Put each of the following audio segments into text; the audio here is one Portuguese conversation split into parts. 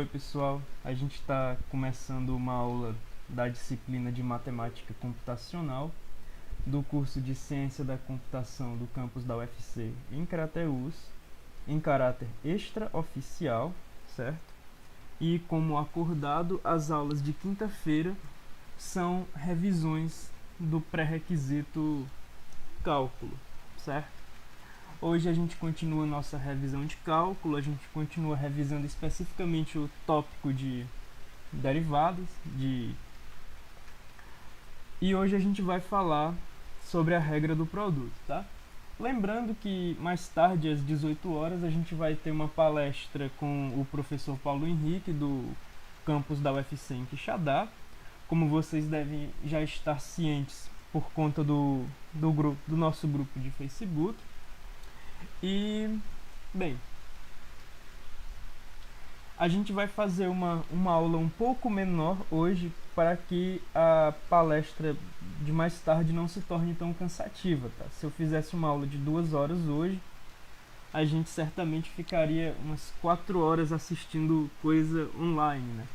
Oi pessoal, a gente está começando uma aula da disciplina de Matemática Computacional do curso de Ciência da Computação do campus da UFC em Crateús, em caráter extraoficial, certo? E como acordado, as aulas de quinta-feira são revisões do pré-requisito cálculo, certo? Hoje a gente continua nossa revisão de cálculo, a gente continua revisando especificamente o tópico de derivadas, e hoje a gente vai falar sobre a regra do produto, tá? Lembrando que mais tarde, às 18 horas, a gente vai ter uma palestra com o professor Paulo Henrique, do campus da UFC em Quixadá. Como vocês devem já estar cientes por conta do nosso grupo de Facebook. E, bem, a gente vai fazer uma aula um pouco menor hoje para que a palestra de mais tarde não se torne tão cansativa, tá? Se eu fizesse uma aula de 2 horas hoje, a gente certamente ficaria umas 4 horas assistindo coisa online, né?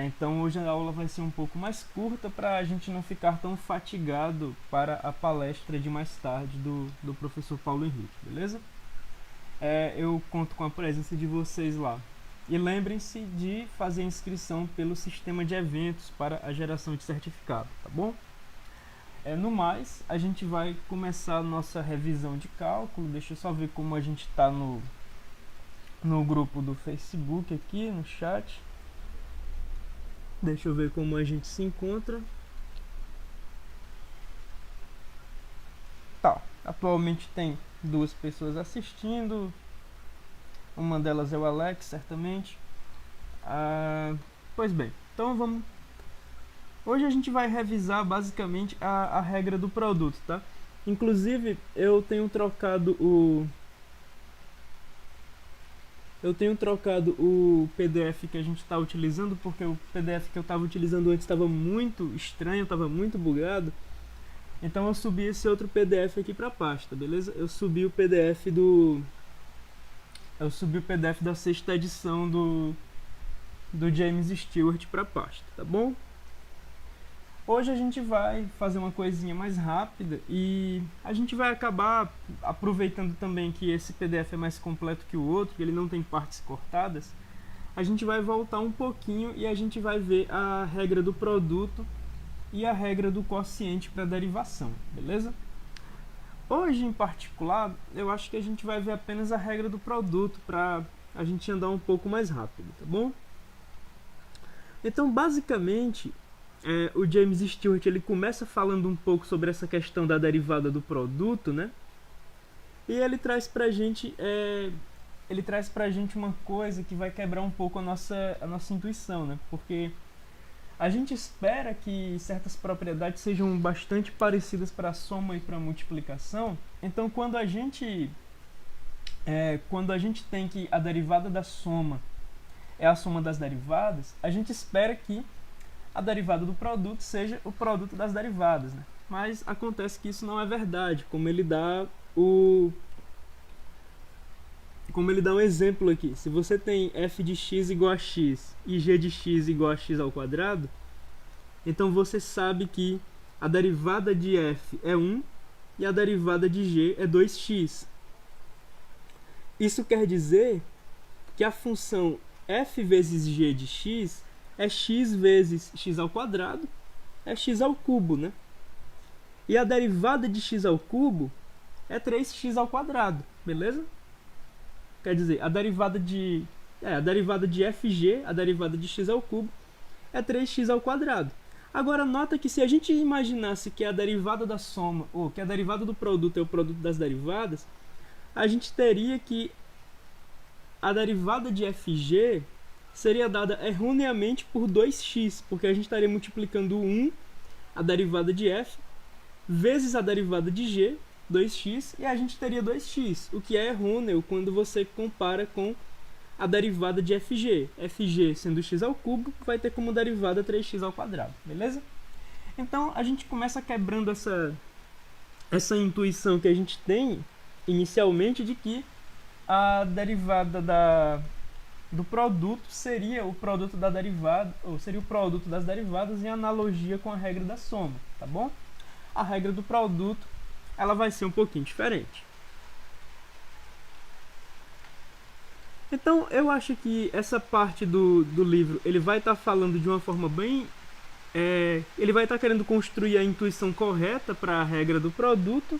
Então hoje a aula vai ser um pouco mais curta para a gente não ficar tão fatigado para a palestra de mais tarde do professor Paulo Henrique, beleza? Eu conto com a presença de vocês lá. E lembrem-se de fazer a inscrição pelo sistema de eventos para a geração de certificado, tá bom? No mais, a gente vai começar a nossa revisão de cálculo. Deixa eu só ver como a gente está no grupo do Facebook aqui, no chat. Deixa eu ver como a gente se encontra. Tá, atualmente tem 2 pessoas assistindo. Uma delas é o Alex, certamente. Pois bem, então vamos. Hoje a gente vai revisar basicamente a regra do produto, tá? Inclusive, eu tenho trocado o PDF que a gente está utilizando, porque o PDF que eu estava utilizando antes estava muito estranho, estava muito bugado. Então eu subi esse outro PDF aqui para a pasta, beleza? Eu subi o PDF da 6ª edição do James Stewart para a pasta, tá bom? Hoje a gente vai fazer uma coisinha mais rápida e a gente vai acabar aproveitando também que esse PDF é mais completo que o outro, que ele não tem partes cortadas. A gente vai voltar um pouquinho e a gente vai ver a regra do produto e a regra do quociente para derivação, beleza? Hoje em particular, eu acho que a gente vai ver apenas a regra do produto para a gente andar um pouco mais rápido, tá bom? Então, basicamente, o James Stewart ele começa falando um pouco sobre essa questão da derivada do produto, né? E ele traz pra gente uma coisa que vai quebrar um pouco a nossa intuição, né? Porque a gente espera que certas propriedades sejam bastante parecidas para a soma e para a multiplicação. Então, quando a gente tem que a derivada da soma é a soma das derivadas, a gente espera que a derivada do produto seja o produto das derivadas, né? Mas acontece que isso não é verdade, como ele dá um exemplo aqui. Se você tem f de x igual a x e g de x igual a x ao quadrado, então você sabe que a derivada de f é 1 e a derivada de g é 2x. Isso quer dizer que a função f vezes g de x é x vezes x ao quadrado, é x ao cubo, né? E a derivada de x ao cubo é 3x ao quadrado, beleza? Quer dizer, a derivada de fg, a derivada de x ao cubo, é 3x ao quadrado. Agora, nota que se a gente imaginasse que a derivada da soma, ou que a derivada do produto é o produto das derivadas, a gente teria que a derivada de fg seria dada erroneamente por 2x, porque a gente estaria multiplicando 1, a derivada de f, vezes a derivada de g, 2x, e a gente teria 2x, o que é errôneo quando você compara com a derivada de fg. Fg sendo x ao cubo, vai ter como derivada 3x ao quadrado, beleza? Então a gente começa quebrando essa intuição que a gente tem inicialmente de que a derivada do produto seria o produto da derivada, ou seria o produto das derivadas em analogia com a regra da soma, tá bom? A regra do produto, ela vai ser um pouquinho diferente. Então, eu acho que essa parte do livro, ele vai estar falando de uma forma bem... ele vai estar querendo construir a intuição correta para a regra do produto.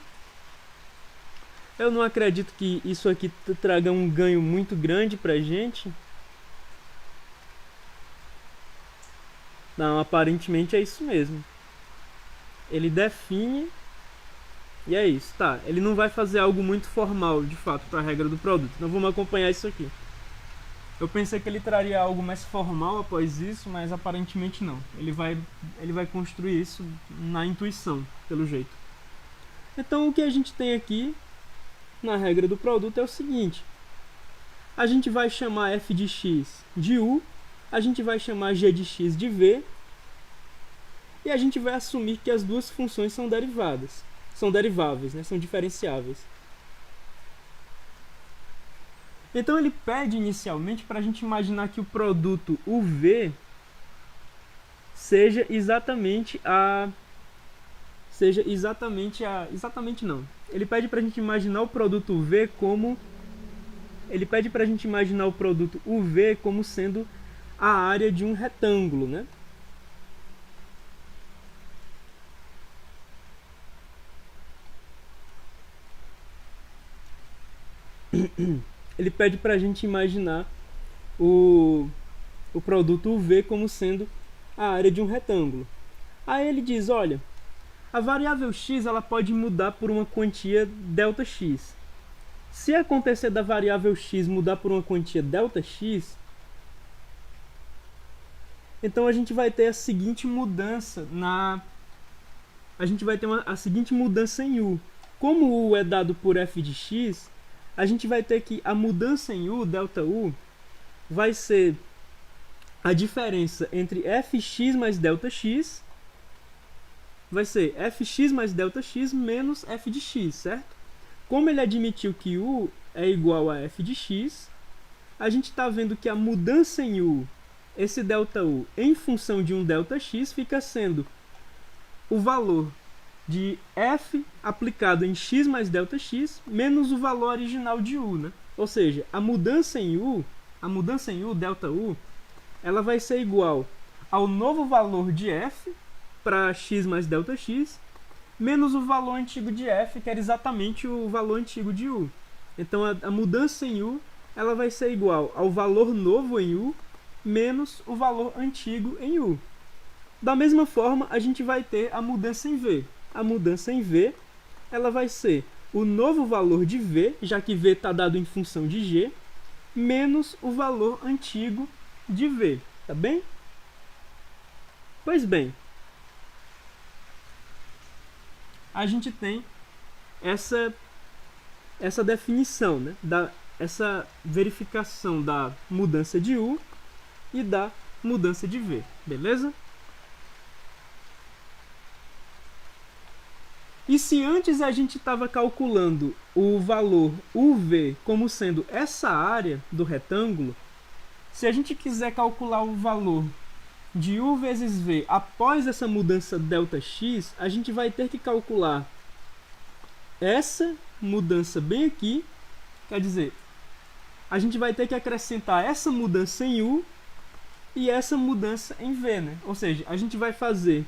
Eu não acredito que isso aqui traga um ganho muito grande para a gente. Não, aparentemente é isso mesmo. Ele define e é isso, tá? Ele não vai fazer algo muito formal, de fato, para a regra do produto. Então vamos acompanhar isso aqui. Eu pensei que ele traria algo mais formal após isso, mas aparentemente não. Ele vai construir isso na intuição, pelo jeito. Então o que a gente tem aqui na regra do produto é o seguinte. A gente vai chamar f de x de u, a gente vai chamar g de x de v, e a gente vai assumir que as duas funções são derivadas. São deriváveis, né? São diferenciáveis. Então ele pede inicialmente para a gente imaginar que o produto UV seja exatamente não. Ele pede para a gente imaginar o produto UV como... Ele pede para a gente imaginar o produto UV como sendo a área de um retângulo, né? Ele pede para a gente imaginar o produto UV como sendo a área de um retângulo. Aí ele diz, olha, a variável x ela pode mudar por uma quantia ΔX. Se acontecer da variável x mudar por uma quantia ΔX, então a gente vai ter a seguinte mudança a seguinte mudança em u. Como o u é dado por f de x, a gente vai ter que a mudança em u, ΔU, vai ser a diferença entre fx mais ΔX, vai ser fx mais ΔX menos f de x, certo? Como ele admitiu que u é igual a f de x, a gente está vendo que a mudança em u, esse ΔU, em função de um ΔX, fica sendo o valor de f aplicado em x mais ΔX menos o valor original de u, né? Ou seja, a mudança em u, ΔU, ela vai ser igual ao novo valor de f para x mais ΔX menos o valor antigo de f, que era exatamente o valor antigo de u. Então a mudança em u, ela vai ser igual ao valor novo em u menos o valor antigo em u. Da mesma forma, a gente vai ter a mudança em v. A mudança em v, ela vai ser o novo valor de v, já que v está dado em função de g, menos o valor antigo de v, tá bem? Pois bem, a gente tem essa definição, né? Essa verificação da mudança de u e da mudança de v, beleza? E se antes a gente estava calculando o valor UV como sendo essa área do retângulo, se a gente quiser calcular o valor de U vezes V após essa mudança ΔX, a gente vai ter que calcular essa mudança bem aqui, quer dizer, a gente vai ter que acrescentar essa mudança em U e essa mudança em V, né? Ou seja, a gente vai fazer...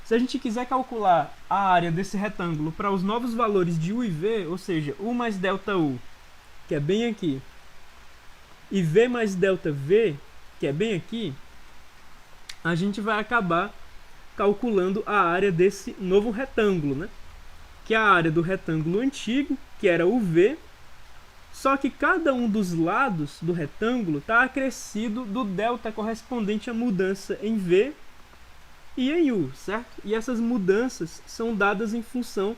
Se a gente quiser calcular a área desse retângulo para os novos valores de u e v, ou seja, u mais ΔU, que é bem aqui, e v mais ΔV, que é bem aqui, a gente vai acabar calculando a área desse novo retângulo, né? Que é a área do retângulo antigo, que era o v, só que cada um dos lados do retângulo está acrescido do delta correspondente à mudança em v e em u, certo? E essas mudanças são dadas em função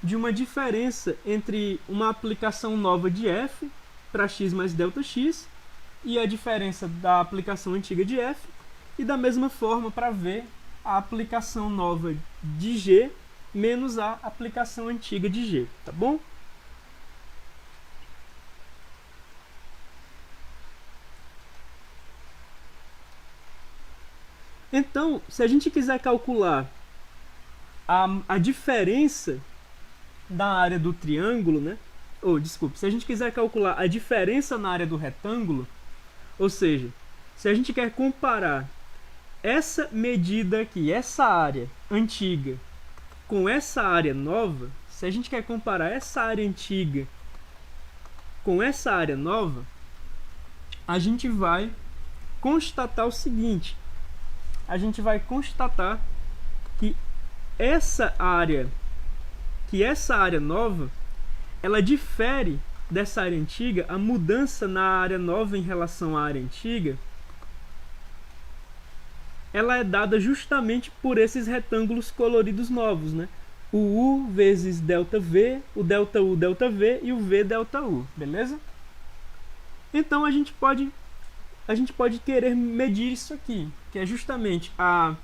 de uma diferença entre uma aplicação nova de f para x mais ΔX e a diferença da aplicação antiga de f, e da mesma forma para v, a aplicação nova de g menos a aplicação antiga de g, tá bom? Então, se a gente quiser calcular a diferença da área do triângulo, né? Desculpe, se a gente quiser calcular a diferença na área do retângulo, ou seja, se a gente quer comparar essa medida aqui, essa área antiga, com essa área nova, se a gente quer comparar essa área antiga com essa área nova, a gente vai constatar o seguinte: a gente vai constatar que essa área nova, ela difere dessa área antiga. A mudança na área nova em relação à área antiga, ela é dada justamente por esses retângulos coloridos novos, né? O U vezes ΔV, o ΔU ΔV e o V ΔU, beleza? Então a gente pode querer medir isso aqui, que é justamente a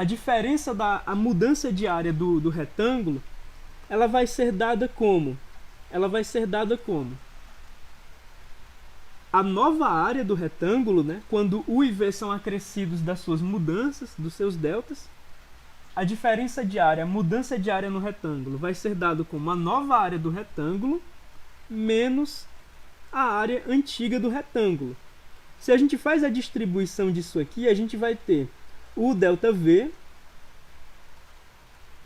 diferença a mudança de área do retângulo. Ela vai ser dada como? A nova área do retângulo, né, quando U e V são acrescidos das suas mudanças, dos seus deltas. A diferença de área, a mudança de área no retângulo, vai ser dado como a nova área do retângulo menos a área antiga do retângulo. Se a gente faz a distribuição disso aqui, a gente vai ter o ΔV,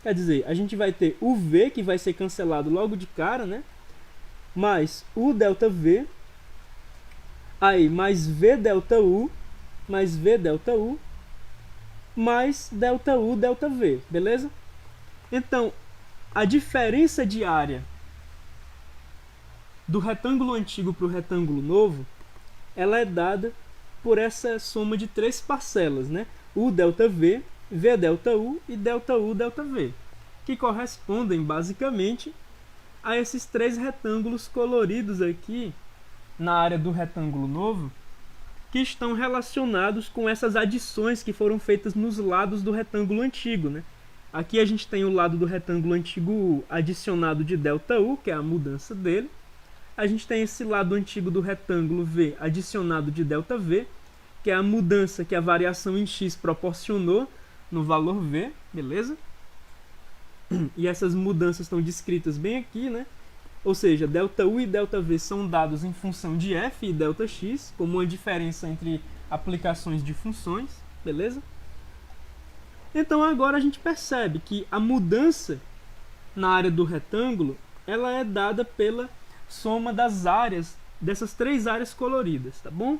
quer dizer, a gente vai ter o V, que vai ser cancelado logo de cara, né? Mais o ΔV, aí mais V ΔU, mais V ΔU, mais ΔU ΔV, beleza? Então, a diferença de área do retângulo antigo para o retângulo novo, ela é dada por essa soma de três parcelas, né? U ΔV, V ΔU e ΔU ΔV, que correspondem basicamente a esses três retângulos coloridos aqui na área do retângulo novo, que estão relacionados com essas adições que foram feitas nos lados do retângulo antigo, né? Aqui a gente tem o lado do retângulo antigo U adicionado de ΔU, que é a mudança dele. A gente tem esse lado antigo do retângulo V adicionado de ΔV, que é a mudança que a variação em x proporcionou no valor V, beleza? E essas mudanças estão descritas bem aqui, né? Ou seja, ΔU e ΔV são dados em função de f e Δx, como uma diferença entre aplicações de funções, beleza? Então agora a gente percebe que a mudança na área do retângulo, ela é dada pela soma das áreas, dessas três áreas coloridas, tá bom?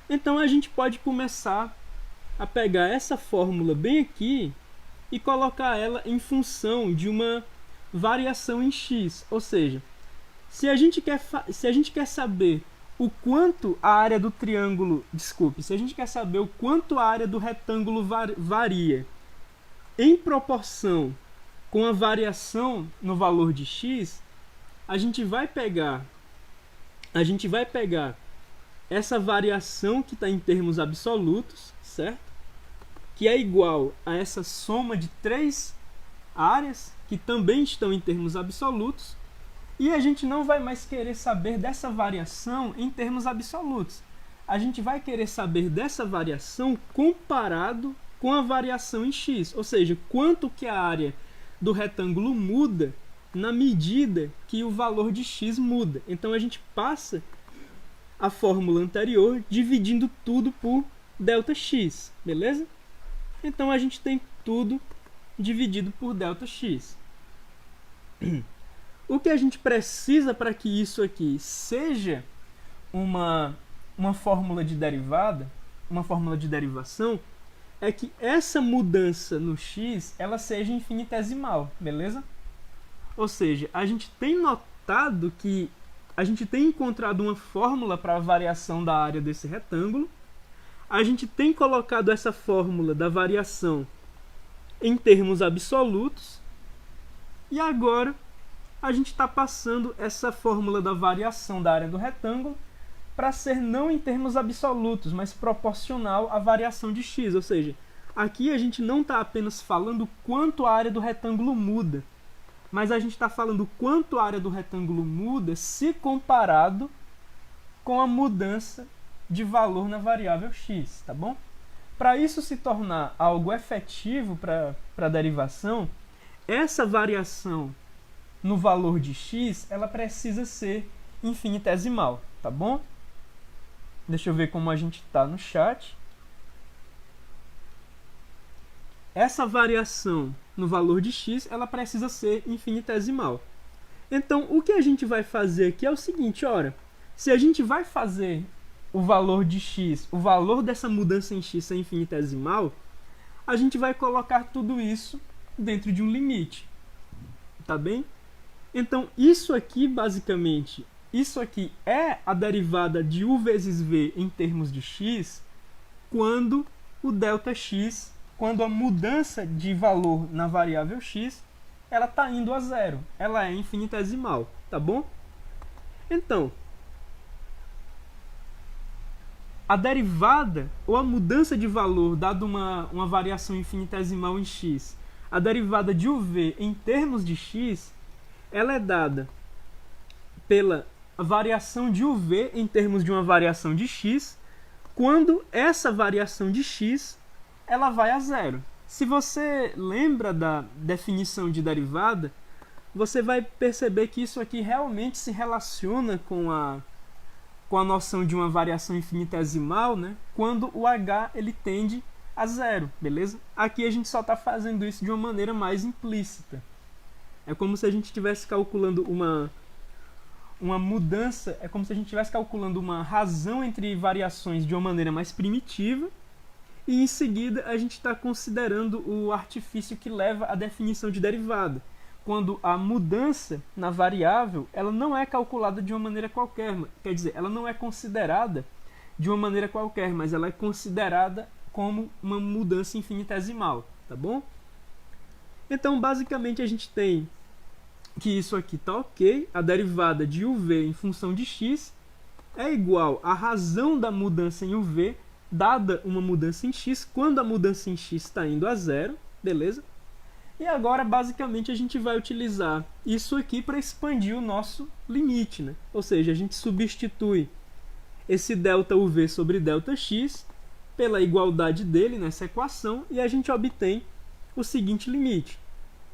Então a gente pode começar a pegar essa fórmula bem aqui e colocar ela em função de uma variação em x. Ou seja, se a gente quer saber o quanto a área do triângulo, se a gente quer saber o quanto a área do retângulo varia em proporção com a variação no valor de x, a gente vai pegar essa variação que está em termos absolutos, certo? Que é igual a essa soma de três áreas que também estão em termos absolutos, e a gente não vai mais querer saber dessa variação em termos absolutos. A gente vai querer saber dessa variação comparado com a variação em x, ou seja, quanto que a área do retângulo muda na medida que o valor de x muda. Então a gente passa a fórmula anterior dividindo tudo por ΔX, beleza? Então a gente tem tudo dividido por ΔX. O que a gente precisa para que isso aqui seja uma fórmula de derivada, uma fórmula de derivação, é que essa mudança no x ela seja infinitesimal, beleza? Ou seja, a gente tem notado que a gente tem encontrado uma fórmula para a variação da área desse retângulo. A gente tem colocado essa fórmula da variação em termos absolutos. E agora a gente está passando essa fórmula da variação da área do retângulo para ser não em termos absolutos, mas proporcional à variação de x. Ou seja, aqui a gente não está apenas falando quanto a área do retângulo muda, mas a gente está falando quanto a área do retângulo muda se comparado com a mudança de valor na variável x, tá bom? Para isso se tornar algo efetivo para a derivação, essa variação no valor de x, ela precisa ser infinitesimal, tá bom? Deixa eu ver como a gente está no chat. Essa variação no valor de x, ela precisa ser infinitesimal. Então, o que a gente vai fazer aqui é o seguinte, ora, se a gente vai fazer o valor de x, o valor dessa mudança em x ser infinitesimal, a gente vai colocar tudo isso dentro de um limite, tá bem? Então, isso aqui, basicamente, isso aqui é a derivada de u vezes v em termos de x, quando o ΔX, quando a mudança de valor na variável x, ela está indo a zero, ela é infinitesimal, tá bom? Então, a derivada, ou a mudança de valor, dada uma variação infinitesimal em x, a derivada de uv em termos de x, ela é dada pela variação de uv em termos de uma variação de x, quando essa variação de x ela vai a zero. Se você lembra da definição de derivada, você vai perceber que isso aqui realmente se relaciona com a noção de uma variação infinitesimal, né? Quando o h ele tende a zero, beleza? Aqui a gente só está fazendo isso de uma maneira mais implícita. É como se a gente estivesse calculando uma mudança, é como se a gente estivesse calculando uma razão entre variações de uma maneira mais primitiva, e em seguida a gente está considerando o artifício que leva à definição de derivada, quando a mudança na variável ela não é calculada de uma maneira qualquer, quer dizer, ela não é considerada de uma maneira qualquer, mas ela é considerada como uma mudança infinitesimal, tá bom? Então, basicamente, a gente tem que isso aqui está ok, a derivada de uv em função de x é igual à razão da mudança em uv, dada uma mudança em x, quando a mudança em x está indo a zero, beleza? E agora, basicamente, a gente vai utilizar isso aqui para expandir o nosso limite, né? Ou seja, a gente substitui esse ΔUV sobre ΔX pela igualdade dele nessa equação e a gente obtém o seguinte limite.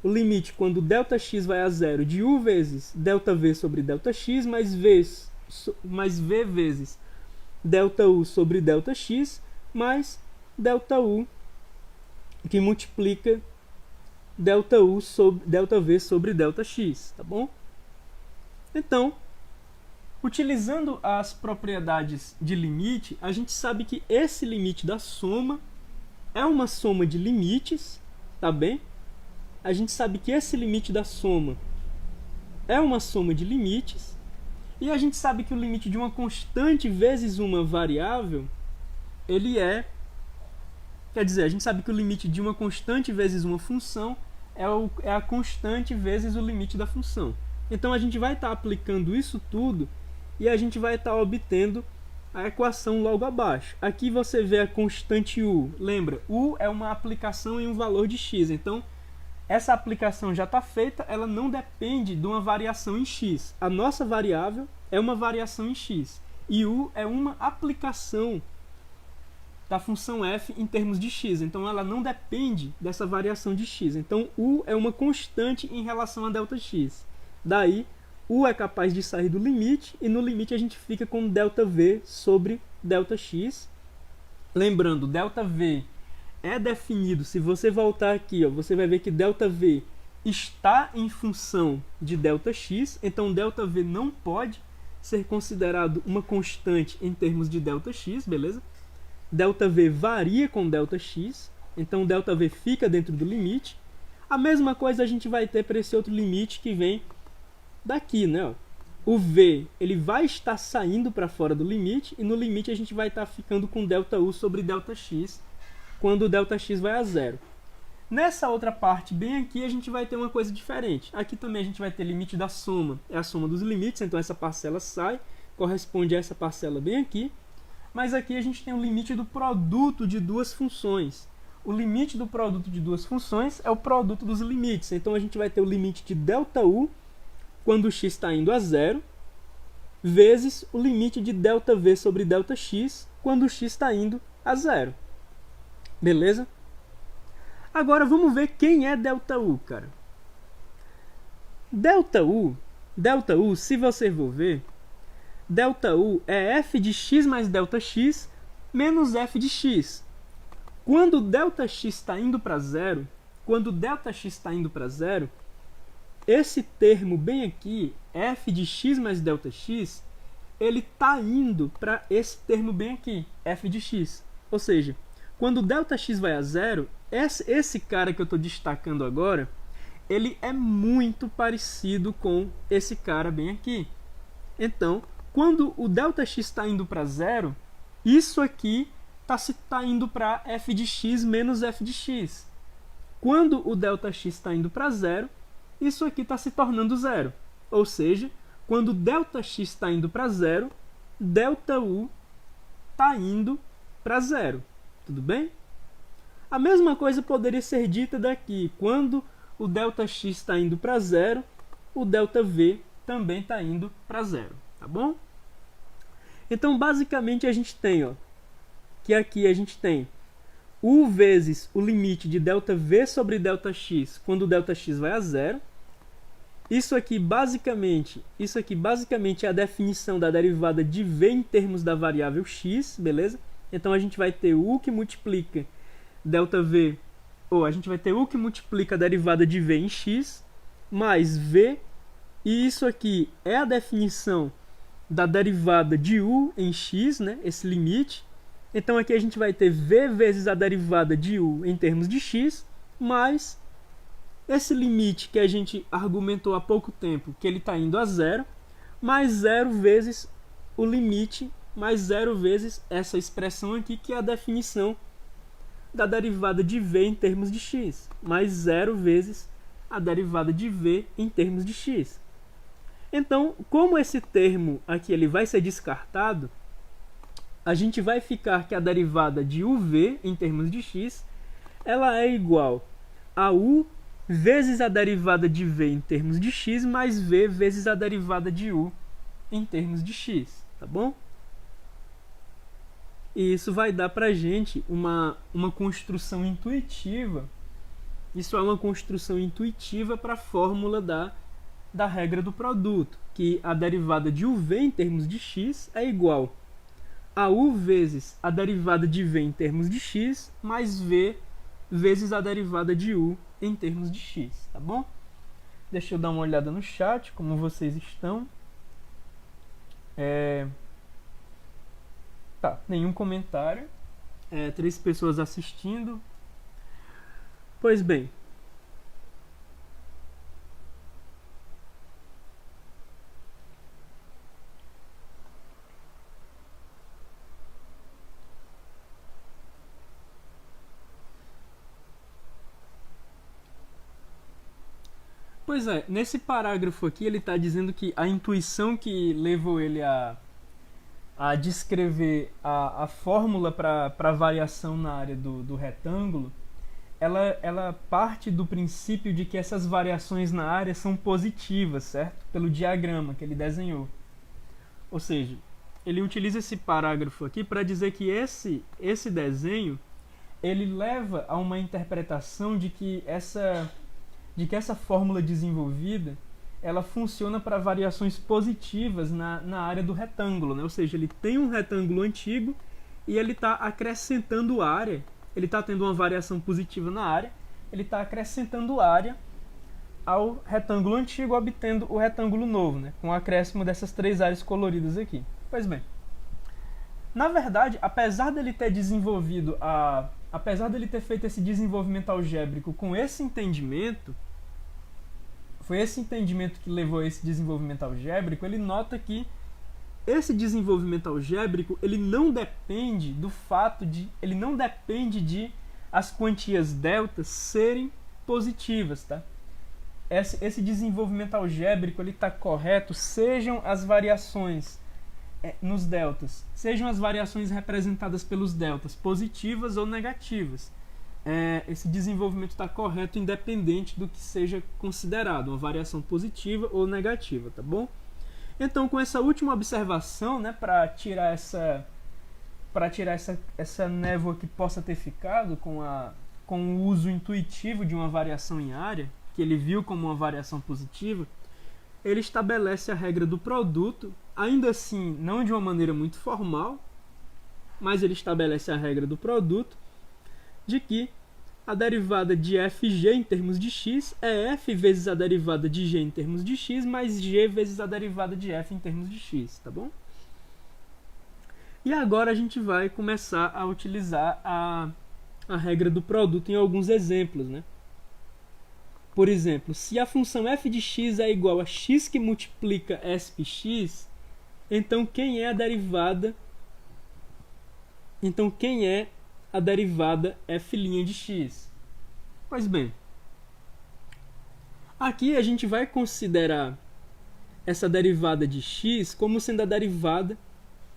O limite quando ΔX vai a zero de u vezes ΔV sobre ΔX mais v vezes ΔU sobre ΔX mais ΔU que multiplica ΔU sobre ΔV sobre ΔX, tá bom? Então, utilizando as propriedades de limite, a gente sabe que esse limite da soma é uma soma de limites, tá bem? A gente sabe que esse limite da soma é uma soma de limites, e a gente sabe que o limite de uma constante vezes uma variável, ele é... Quer dizer, a gente sabe que o limite de uma constante vezes uma função é a constante vezes o limite da função. Então, a gente vai estar aplicando isso tudo e a gente vai estar obtendo a equação logo abaixo. Aqui você vê a constante u. Lembra, u é uma aplicação em um valor de x. Então, essa aplicação já está feita, ela não depende de uma variação em x. A nossa variável é uma variação em x. E u é uma aplicação da função f em termos de x. Então, ela não depende dessa variação de x. Então, u é uma constante em relação a ΔX. Daí, u é capaz de sair do limite, e no limite a gente fica com ΔV sobre ΔX. Lembrando, ΔV é definido, se você voltar aqui, ó, você vai ver que ΔV está em função de ΔX, então ΔV não pode ser considerado uma constante em termos de ΔX, beleza? ΔV varia com ΔX, então ΔV fica dentro do limite. A mesma coisa a gente vai ter para esse outro limite que vem daqui, né? Ó. O V ele vai estar saindo para fora do limite, e no limite a gente vai estar ficando com ΔU sobre ΔX, quando o ΔX vai a zero. Nessa outra parte bem aqui a gente vai ter uma coisa diferente. Aqui também a gente vai ter limite da soma, é a soma dos limites, então essa parcela sai, corresponde a essa parcela bem aqui. Mas aqui a gente tem o limite do produto de duas funções. O limite do produto de duas funções é o produto dos limites. Então a gente vai ter o limite de ΔU quando o x está indo a zero, vezes o limite de ΔV sobre ΔX quando o x está indo a zero. Beleza? Agora vamos ver quem é ΔU, cara. ΔU, se você for ver, ΔU é f de x mais ΔX menos f de x. Quando ΔX está indo para zero, esse termo bem aqui, f de x mais ΔX, ele está indo para esse termo bem aqui, f de x. Ou seja, quando ΔX vai a zero, esse cara que eu estou destacando agora, ele é muito parecido com esse cara bem aqui. Então, quando o ΔX está indo para zero, isso aqui está indo para f de x menos f de x. Quando o ΔX está indo para zero, isso aqui está se tornando zero. Ou seja, quando o ΔX está indo para zero, ΔU está indo para zero. Tudo bem? A mesma coisa poderia ser dita daqui. Quando o ΔX está indo para zero, o ΔV também está indo para zero. Tá bom? Então, basicamente, a gente tem, que aqui a gente tem U vezes o limite de ΔV sobre ΔX quando o ΔX vai a zero. Isso aqui basicamente é a definição da derivada de V em termos da variável x, beleza? Então a gente vai ter U que multiplica ΔV, ou a gente vai ter U que multiplica a derivada de V em x, mais V, e isso aqui é a definição da derivada de U em x, né? Esse limite. Então aqui a gente vai ter V vezes a derivada de U em termos de x, mais esse limite que a gente argumentou há pouco tempo, que ele está indo a zero, mais zero vezes o limite, mais zero vezes essa expressão aqui, que é a definição da derivada de V em termos de x, mais zero vezes a derivada de V em termos de x. Então, como esse termo aqui ele vai ser descartado, a gente vai ficar que a derivada de UV em termos de x, ela é igual a U vezes a derivada de V em termos de x, mais V vezes a derivada de U em termos de x, tá bom? E isso vai dar pra gente uma construção intuitiva. Isso é uma construção intuitiva para a fórmula da regra do produto, que a derivada de UV em termos de x é igual a U vezes a derivada de V em termos de x, mais V vezes a derivada de U em termos de x, tá bom? Deixa eu dar uma olhada no chat, como vocês estão. Tá, nenhum comentário. 3 pessoas assistindo. Pois bem. Pois é, nesse parágrafo aqui ele está dizendo que a intuição que levou ele a descrever a fórmula para a variação na área do retângulo, ela parte do princípio de que essas variações na área são positivas, certo? Pelo diagrama que ele desenhou. Ou seja, ele utiliza esse parágrafo aqui para dizer que esse desenho ele leva a uma interpretação de que essa fórmula desenvolvida ela funciona para variações positivas na área do retângulo, né? Ou seja, ele tem um retângulo antigo e ele está acrescentando área, ele está tendo uma variação positiva na área, ele está acrescentando área ao retângulo antigo, obtendo o retângulo novo, né? Com o acréscimo dessas 3 áreas coloridas aqui. Pois bem, na verdade, apesar dele ter feito esse desenvolvimento algébrico com esse entendimento, foi esse entendimento que levou a esse desenvolvimento algébrico, ele nota que esse desenvolvimento algébrico, ele não depende de as quantias deltas serem positivas, tá? Esse desenvolvimento algébrico, ele está correto, sejam as variações nos deltas, sejam as variações representadas pelos deltas positivas ou negativas. Esse desenvolvimento está correto independente do que seja considerado, uma variação positiva ou negativa, tá bom? Então, com essa última observação, né, para tirar essa névoa que possa ter ficado com o uso intuitivo de uma variação em área, que ele viu como uma variação positiva, ele estabelece a regra do produto, ainda assim não de uma maneira muito formal, mas ele estabelece a regra do produto de que a derivada de fg em termos de x é f vezes a derivada de g em termos de x mais g vezes a derivada de f em termos de x, tá bom? E agora a gente vai começar a utilizar a regra do produto em alguns exemplos, né? Por exemplo, se a função f de x é igual a x que multiplica espx, então quem é a derivada f' de x? Pois bem, aqui a gente vai considerar essa derivada de x como sendo a derivada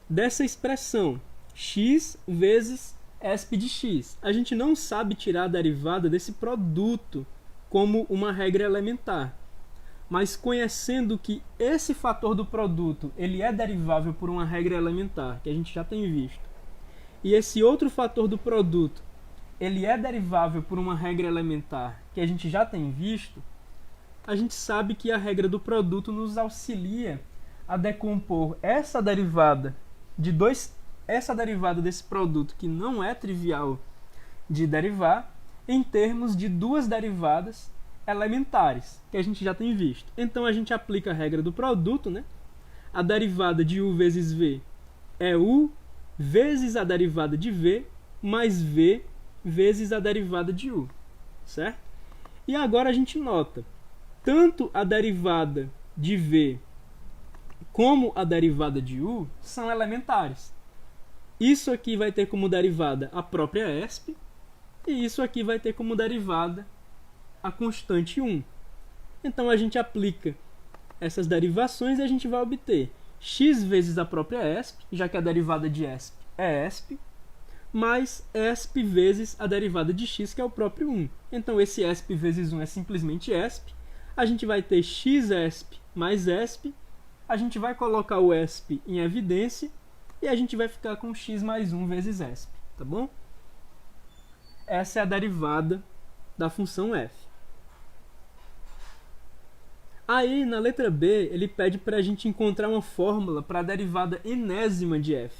dessa expressão x vezes esp de x. A gente não sabe tirar a derivada desse produto como uma regra elementar, mas conhecendo que esse fator do produto ele é derivável por uma regra elementar, que a gente já tem visto, e esse outro fator do produto ele é derivável por uma regra elementar, que a gente já tem visto, a gente sabe que a regra do produto nos auxilia a decompor essa derivada desse produto, que não é trivial de derivar, em termos de duas derivadas elementares, que a gente já tem visto. Então a gente aplica a regra do produto, né? A derivada de u vezes v é u vezes a derivada de v mais v vezes a derivada de u, certo? E agora a gente nota, tanto a derivada de v como a derivada de u são elementares. Isso aqui vai ter como derivada a própria esp, e isso aqui vai ter como derivada a constante 1. Então a gente aplica essas derivações e a gente vai obter x vezes a própria esp, já que a derivada de esp é esp, mais esp vezes a derivada de x, que é o próprio 1. Então esse esp vezes 1 é simplesmente esp. A gente vai ter x esp mais esp. A gente vai colocar o esp em evidência e a gente vai ficar com x mais 1 vezes esp, tá bom? Essa é a derivada da função f. Aí, na letra B, ele pede para a gente encontrar uma fórmula para a derivada enésima de f.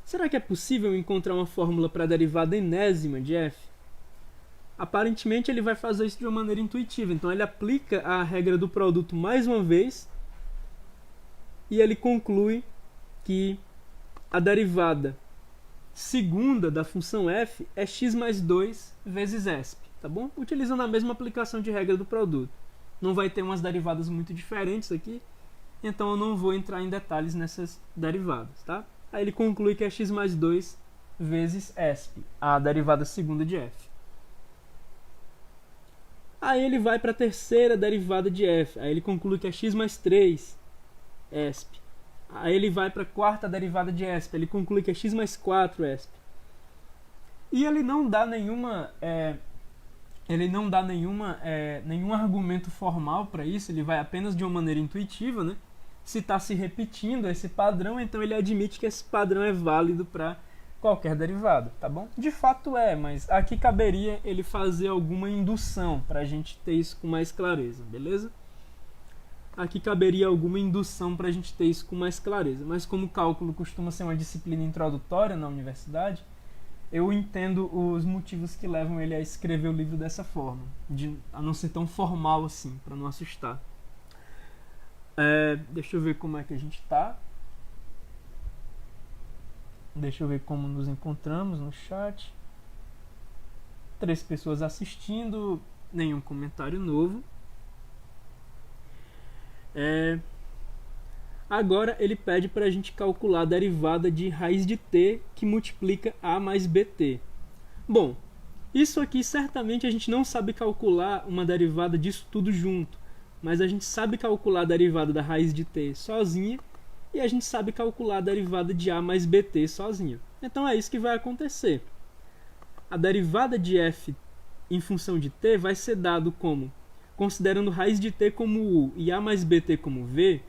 Será que é possível encontrar uma fórmula para a derivada enésima de f? Aparentemente, ele vai fazer isso de uma maneira intuitiva. Então, ele aplica a regra do produto mais uma vez e ele conclui que a derivada segunda da função f é x mais 2 vezes esp, tá bom? Utilizando a mesma aplicação de regra do produto. Não vai ter umas derivadas muito diferentes aqui, então eu não vou entrar em detalhes nessas derivadas, tá? Aí ele conclui que é x mais 2 vezes esp, a derivada segunda de f. Aí ele vai para a terceira derivada de f, aí ele conclui que é x mais 3 esp. Aí ele vai para a quarta derivada de esp, ele conclui que é x mais 4 esp. E ele não dá nenhum argumento formal para isso, ele vai apenas de uma maneira intuitiva, né? Se está se repetindo esse padrão, então ele admite que esse padrão é válido para qualquer derivada, tá bom? De fato é, mas aqui caberia ele fazer alguma indução para a gente ter isso com mais clareza, beleza? Aqui caberia alguma indução para a gente ter isso com mais clareza, mas como o cálculo costuma ser uma disciplina introdutória na universidade, eu entendo os motivos que levam ele a escrever o livro dessa forma, a não ser tão formal assim, para não assustar. Deixa eu ver como é que a gente está. Deixa eu ver como nos encontramos no chat. 3 pessoas assistindo, nenhum comentário novo. Agora ele pede para a gente calcular a derivada de raiz de t que multiplica a mais bt. Bom, isso aqui certamente a gente não sabe calcular uma derivada disso tudo junto, mas a gente sabe calcular a derivada da raiz de t sozinha e a gente sabe calcular a derivada de a mais bt sozinha. Então é isso que vai acontecer. A derivada de f em função de t vai ser dado como, considerando raiz de t como u e a mais bt como v,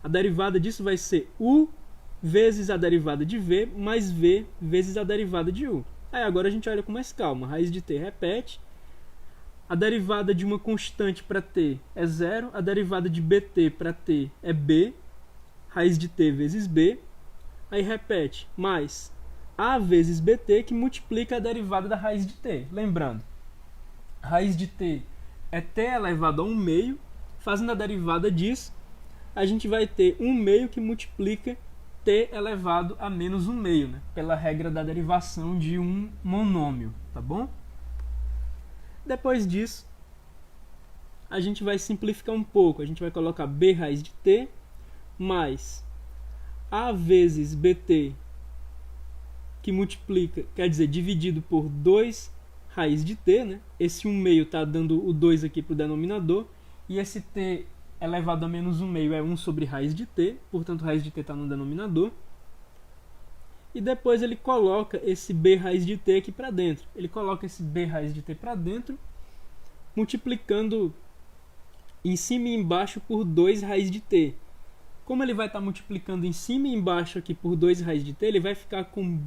A derivada disso vai ser u vezes a derivada de v mais v vezes a derivada de u. Aí agora a gente olha com mais calma. Raiz de t repete. A derivada de uma constante para t é 0. A derivada de bt para t é b. Raiz de t vezes b. Aí repete. Mais a vezes bt, que multiplica a derivada da raiz de t. Lembrando, raiz de t é t elevado a 1 meio. Fazendo a derivada disso, a gente vai ter 1 meio que multiplica t elevado a menos 1 meio, né? Pela regra da derivação de um monômio, tá bom? Depois disso, a gente vai simplificar um pouco. A gente vai colocar b raiz de t mais a vezes bt, que multiplica, quer dizer, dividido por 2 raiz de t, né? Esse 1 meio está dando o 2 aqui para o denominador, e esse t elevado a menos 1 meio é 1 sobre raiz de t, portanto raiz de t está no denominador. E depois ele coloca esse b raiz de t aqui para dentro. Ele coloca esse b raiz de t para dentro, multiplicando em cima e embaixo por 2 raiz de t. Como ele vai estar multiplicando em cima e embaixo aqui por 2 raiz de t, ele vai ficar com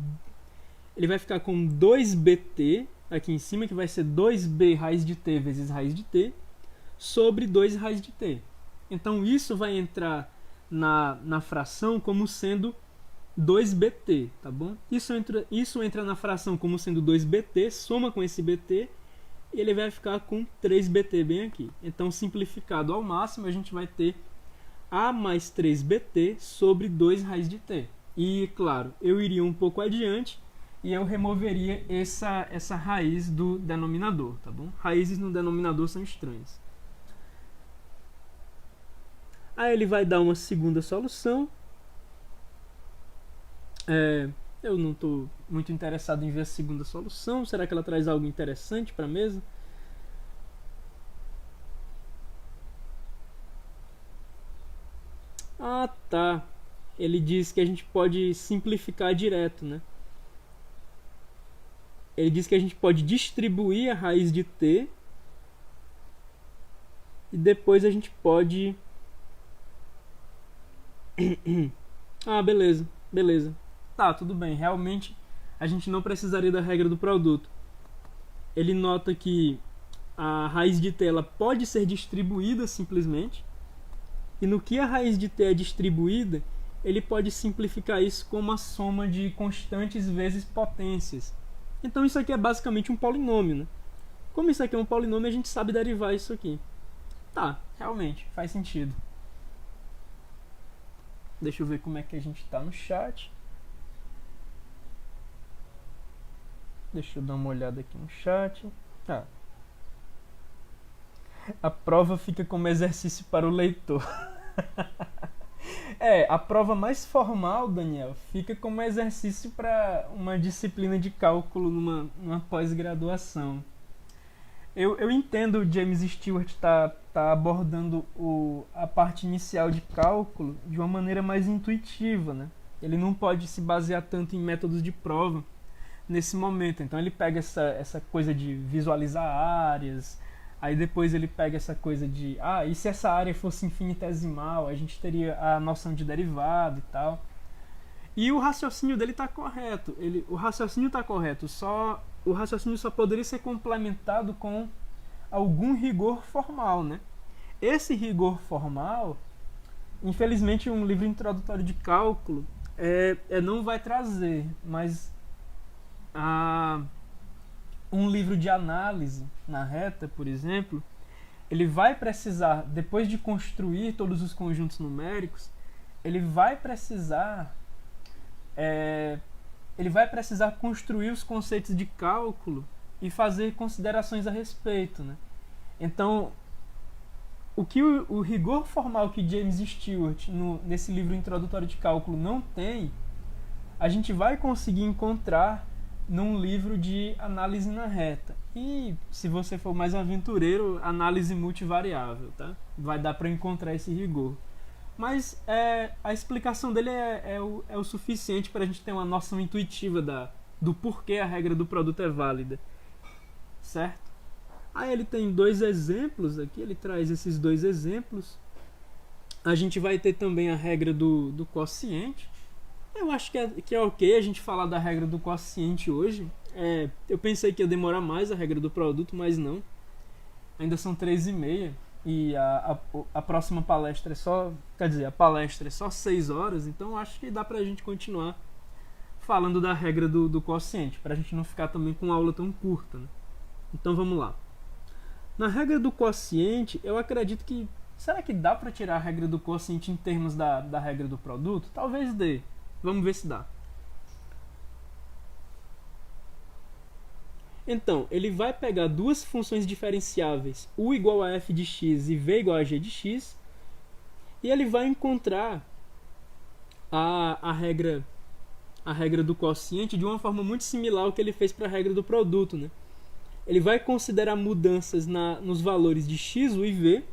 2bt aqui em cima, que vai ser 2b raiz de t vezes raiz de t, sobre 2 raiz de t. Então isso vai entrar na fração como sendo 2bt, tá bom? Isso entra na fração como sendo 2bt, soma com esse bt, e ele vai ficar com 3bt bem aqui. Então, simplificado ao máximo, a gente vai ter a mais 3bt sobre 2 raiz de t. E, claro, eu iria um pouco adiante e eu removeria essa raiz do denominador, tá bom? Raízes no denominador são estranhas. Aí ele vai dar uma segunda solução. Eu não estou muito interessado em ver a segunda solução. Será que ela traz algo interessante para a mesa? Ah, tá. Ele diz que a gente pode simplificar direto, né? Ele diz que a gente pode distribuir a raiz de t e depois a gente pode... Ah, beleza. Tá, tudo bem. Realmente a gente não precisaria da regra do produto. Ele nota que a raiz de t ela pode ser distribuída simplesmente. E no que a raiz de t é distribuída, ele pode simplificar isso como a soma de constantes vezes potências. Então isso aqui é basicamente um polinômio, né? Como isso aqui é um polinômio, a gente sabe derivar isso aqui. Tá, realmente, faz sentido. Deixa eu ver como é que a gente está no chat. Deixa eu dar uma olhada aqui no chat. A prova fica como exercício para o leitor. A prova mais formal, Daniel, fica como exercício para uma disciplina de cálculo numa pós-graduação. Eu entendo o James Stewart tá abordando a parte inicial de cálculo de uma maneira mais intuitiva, né? Ele não pode se basear tanto em métodos de prova nesse momento. Então ele pega essa coisa de visualizar áreas, aí depois ele pega essa coisa de e se essa área fosse infinitesimal, a gente teria a noção de derivada e tal. E o raciocínio dele está correto. O raciocínio está correto, o raciocínio só poderia ser complementado com algum rigor formal, né? Esse rigor formal, infelizmente, um livro introdutório de cálculo não vai trazer, mas um livro de análise na reta, por exemplo, ele vai precisar, depois de construir todos os conjuntos numéricos, ele vai precisar construir os conceitos de cálculo e fazer considerações a respeito, né? Então, o rigor formal que James Stewart, nesse livro introdutório de cálculo, não tem, a gente vai conseguir encontrar num livro de análise na reta. E, se você for mais aventureiro, análise multivariável, tá? Vai dar para encontrar esse rigor. Mas a explicação dele é o suficiente para a gente ter uma noção intuitiva do porquê a regra do produto é válida. Certo? Aí ele tem 2 exemplos aqui, ele traz esses 2 exemplos. A gente vai ter também a regra do quociente. Eu acho que é ok a gente falar da regra do quociente hoje. Eu pensei que ia demorar mais a regra do produto, mas não. Ainda são 3h30 e a próxima palestra é só... Quer dizer, a palestra é só 6 horas, então acho que dá pra gente continuar falando da regra do quociente, pra gente não ficar também com uma aula tão curta, né? Então vamos lá. Na regra do quociente, eu acredito que... Será que dá pra tirar a regra do quociente em termos da regra do produto? Talvez dê. Vamos ver se dá. Então, ele vai pegar duas funções diferenciáveis, u igual a f de x e v igual a g de x, e ele vai encontrar a regra do quociente de uma forma muito similar ao que ele fez para a regra do produto, né? Ele vai considerar mudanças nos valores de x, u e v,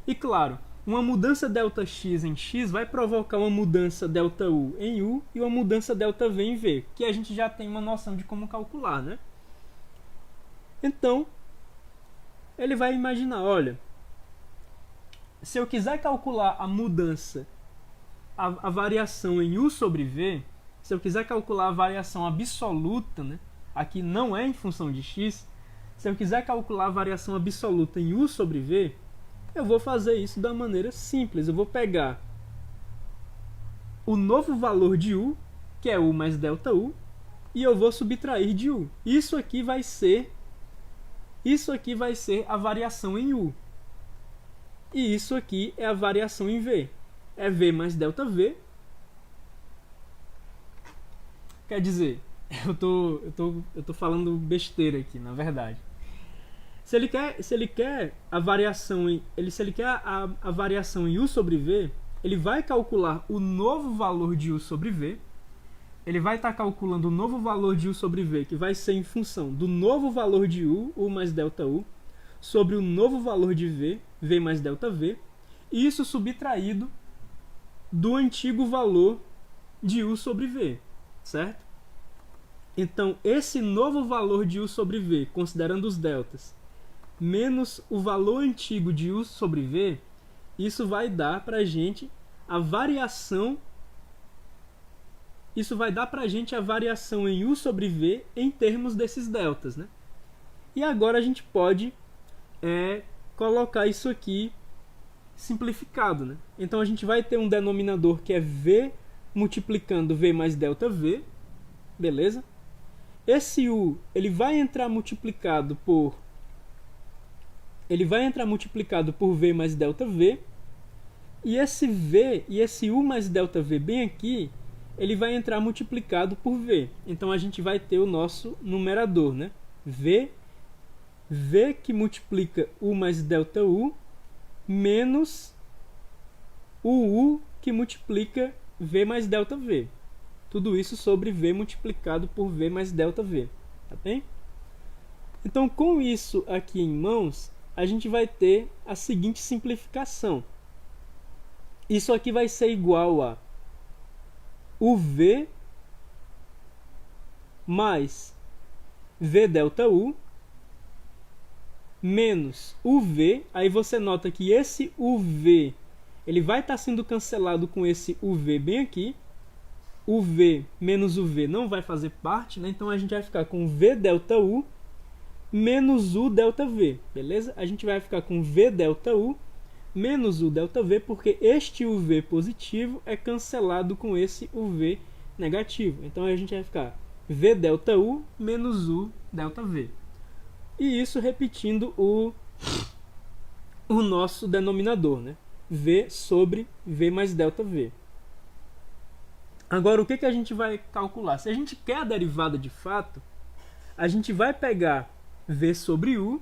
e claro, uma mudança ΔX em x vai provocar uma mudança ΔU em u e uma mudança ΔV em v, que a gente já tem uma noção de como calcular, né? Então, ele vai imaginar, olha, se eu quiser calcular a mudança, a variação em u sobre v, se eu quiser calcular a variação absoluta, né, aqui não é em função de x, se eu quiser calcular a variação absoluta em u sobre v, eu vou fazer isso da maneira simples. Eu vou pegar o novo valor de u, que é u mais ΔU, e eu vou subtrair de u. Isso aqui vai ser a variação em u. E isso aqui é a variação em v. É v mais ΔV. Quer dizer, eu tô falando besteira aqui, na verdade. Se ele quer a variação em u sobre v, ele vai calcular o novo valor de u sobre v. Ele vai estar calculando o novo valor de u sobre v, que vai ser em função do novo valor de u, u mais ΔU, sobre o novo valor de v, v mais ΔV, e isso subtraído do antigo valor de u sobre v, certo? Então, esse novo valor de u sobre v, considerando os deltas, menos o valor antigo de u sobre v, isso vai dar para a gente a variação. Isso vai dar para a gente a variação em u sobre v em termos desses deltas, né? E agora a gente pode colocar isso aqui simplificado, né? Então a gente vai ter um denominador que é v multiplicando v mais ΔV, beleza? Esse u ele vai entrar multiplicado por v mais ΔV, e esse v e esse u mais ΔV bem aqui, ele vai entrar multiplicado por v. Então a gente vai ter o nosso numerador, né? v que multiplica u mais ΔU menos o u que multiplica v mais ΔV. Tudo isso sobre v multiplicado por v mais ΔV. Tá bem? Então, com isso aqui em mãos, a gente vai ter a seguinte simplificação. Isso aqui vai ser igual a uv mais v ΔU menos uv. Aí você nota que esse uv ele vai estar sendo cancelado com esse uv bem aqui. Uv menos uv não vai fazer parte, né? Então a gente vai ficar com v ΔU menos u ΔV, beleza? A gente vai ficar com v ΔU menos u ΔV, porque este uv positivo é cancelado com esse uv negativo. Então a gente vai ficar v ΔU menos u ΔV. E isso repetindo o nosso denominador, né? v sobre v mais ΔV. Agora, o que a gente vai calcular? Se a gente quer a derivada de fato, a gente vai pegar v sobre u,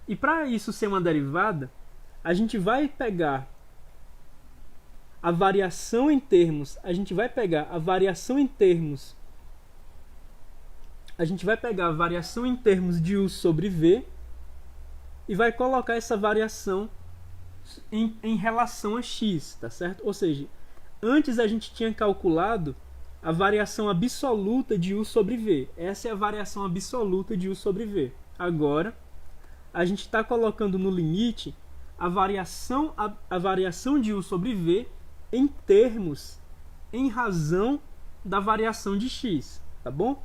e para isso ser uma derivada, a gente vai pegar a variação em termos, de u sobre v e vai colocar essa variação em relação a x, tá certo? Ou seja, antes a gente tinha calculado a variação absoluta de u sobre v. Essa é a variação absoluta de u sobre v. Agora, a gente está colocando no limite a variação de u sobre v em termos, em razão da variação de x, tá bom?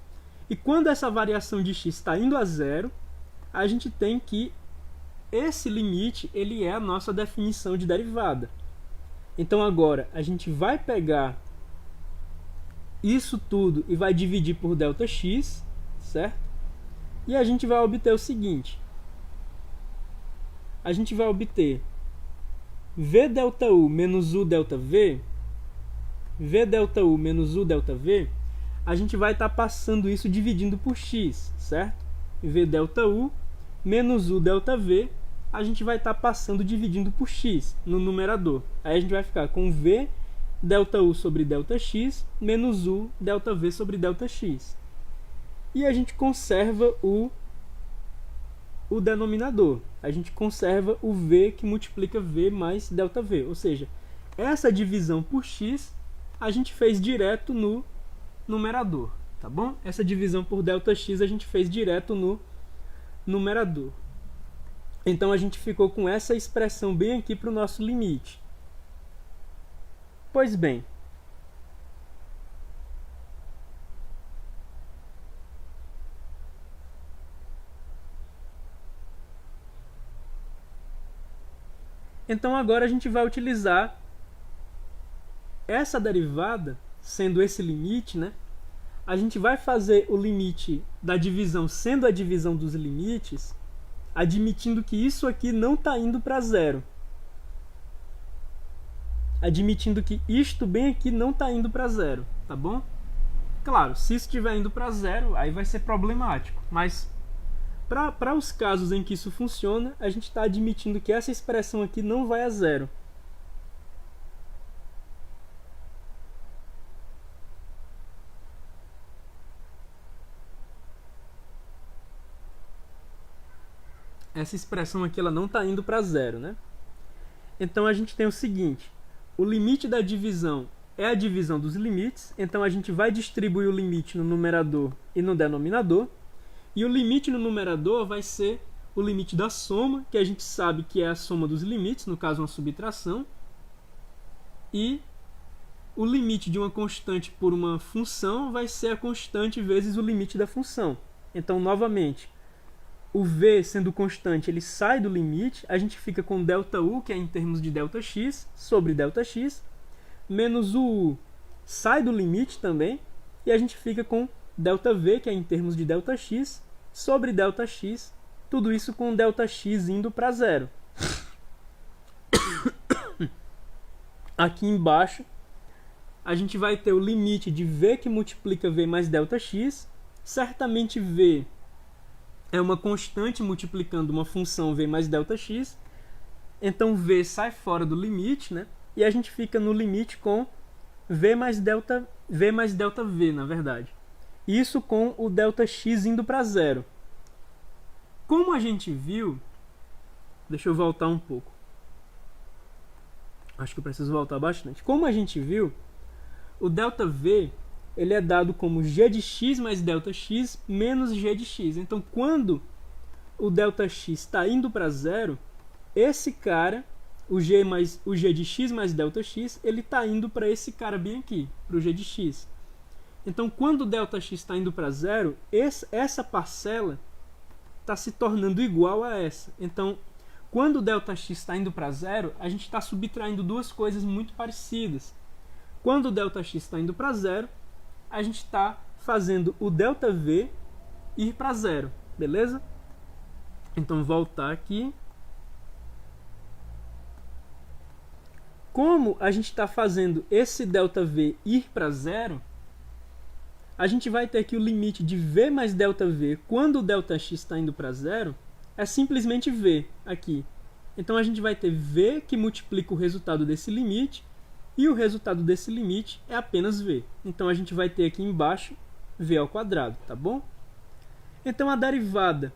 E quando essa variação de x está indo a zero, a gente tem que esse limite ele é a nossa definição de derivada. Então agora a gente vai pegar isso tudo e vai dividir por ΔX, certo? E a gente vai obter o seguinte. A gente vai obter V ΔU menos U ΔV, V ΔU menos U ΔV, a gente vai estar passando isso dividindo por x, certo? V ΔU menos U ΔV, a gente vai estar passando dividindo por x no numerador. Aí a gente vai ficar com V ΔU sobre ΔX menos U ΔV sobre ΔX. E a gente conserva o denominador. A gente conserva o V que multiplica V mais ΔV. Ou seja, essa divisão por x a gente fez direto no numerador, tá bom? Essa divisão por ΔX a gente fez direto no numerador. Então a gente ficou com essa expressão bem aqui para o nosso limite. Pois bem, então agora a gente vai utilizar essa derivada, sendo esse limite, né? A gente vai fazer o limite da divisão sendo a divisão dos limites, admitindo que isso aqui não está indo para zero. Admitindo que isto bem aqui não está indo para zero, tá bom? Claro, se isso estiver indo para zero, aí vai ser problemático. Mas para os casos em que isso funciona, a gente está admitindo que essa expressão aqui não vai a zero. Essa expressão aqui ela não está indo para zero, né? Então a gente tem o seguinte. O limite da divisão é a divisão dos limites, então a gente vai distribuir o limite no numerador e no denominador, e o limite no numerador vai ser o limite da soma, que a gente sabe que é a soma dos limites, no caso uma subtração, e o limite de uma constante por uma função vai ser a constante vezes o limite da função. Então, novamente, o v sendo constante, ele sai do limite, a gente fica com ΔU, que é em termos de ΔX, sobre ΔX, menos o U sai do limite também, e a gente fica com ΔV, que é em termos de ΔX, sobre ΔX, tudo isso com ΔX indo para zero. Aqui embaixo, a gente vai ter o limite de V que multiplica V mais ΔX, certamente V é uma constante multiplicando uma função v mais ΔX, então v sai fora do limite, né? E a gente fica no limite com v mais ΔV, na verdade. Isso com o ΔX indo para zero. Como a gente viu, deixa eu voltar um pouco. Acho que eu preciso voltar bastante. Como a gente viu, o ΔV ele é dado como g de x mais ΔX menos g de x. Então, quando o ΔX está indo para zero, esse cara, o g de x mais ΔX, ele está indo para esse cara bem aqui, para o g de x. Então, quando o ΔX está indo para zero, essa parcela está se tornando igual a essa. Então, quando o ΔX está indo para zero, a gente está subtraindo duas coisas muito parecidas. Quando o ΔX está indo para zero, a gente está fazendo o ΔV ir para zero, beleza? Então, voltar aqui. Como a gente está fazendo esse ΔV ir para zero, a gente vai ter que o limite de V mais ΔV quando o ΔX está indo para zero é simplesmente V aqui. Então, a gente vai ter V que multiplica o resultado desse limite, e o resultado desse limite é apenas v. Então, a gente vai ter aqui embaixo v ao quadrado, tá bom? Então, a derivada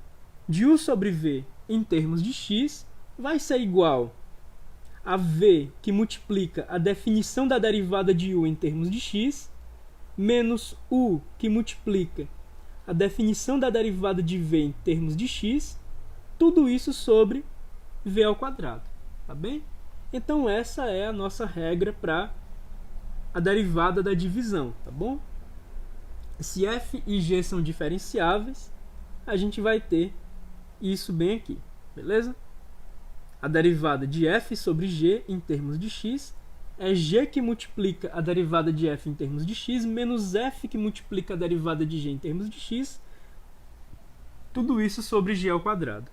de u sobre v em termos de x vai ser igual a v que multiplica a definição da derivada de u em termos de x, menos u que multiplica a definição da derivada de v em termos de x, tudo isso sobre v ao quadrado. tá bem? Então essa é a nossa regra para a derivada da divisão, tá bom? Se f e g são diferenciáveis, a gente vai ter isso bem aqui, beleza? A derivada de f sobre g em termos de x é g que multiplica a derivada de f em termos de x menos f que multiplica a derivada de g em termos de x, tudo isso sobre g ao quadrado.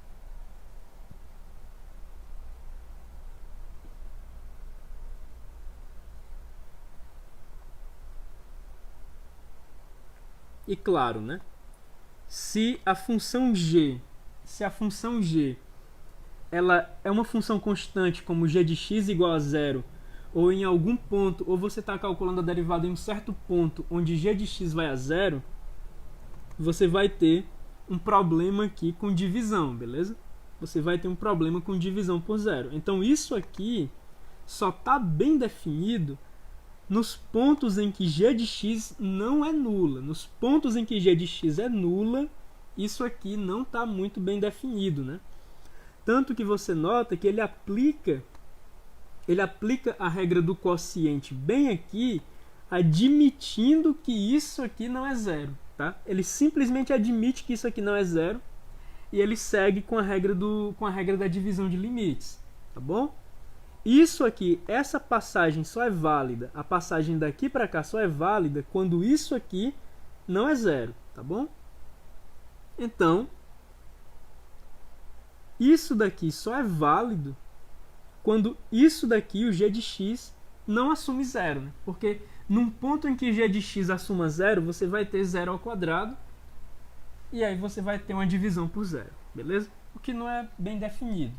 E claro, né? Se a função g ela é uma função constante, como g de x igual a zero, ou em algum ponto, ou você está calculando a derivada em um certo ponto onde g de x vai a zero, você vai ter um problema aqui com divisão, beleza? Você vai ter um problema com divisão por zero. Então isso aqui só está bem definido nos pontos em que g de x não é nula. Nos pontos em que g de x é nula, isso aqui não está muito bem definido, né? Tanto que você nota que ele aplica a regra do quociente bem aqui, admitindo que isso aqui não é zero, tá? Ele simplesmente admite que isso aqui não é zero e ele segue com a regra da divisão de limites, tá bom? Isso aqui, essa passagem só é válida, a passagem daqui para cá só é válida quando isso aqui não é zero, tá bom? Então, isso daqui só é válido quando isso daqui, o g de x, não assume zero, né? Porque num ponto em que g de x assuma zero, você vai ter zero ao quadrado e aí você vai ter uma divisão por zero, beleza? O que não é bem definido.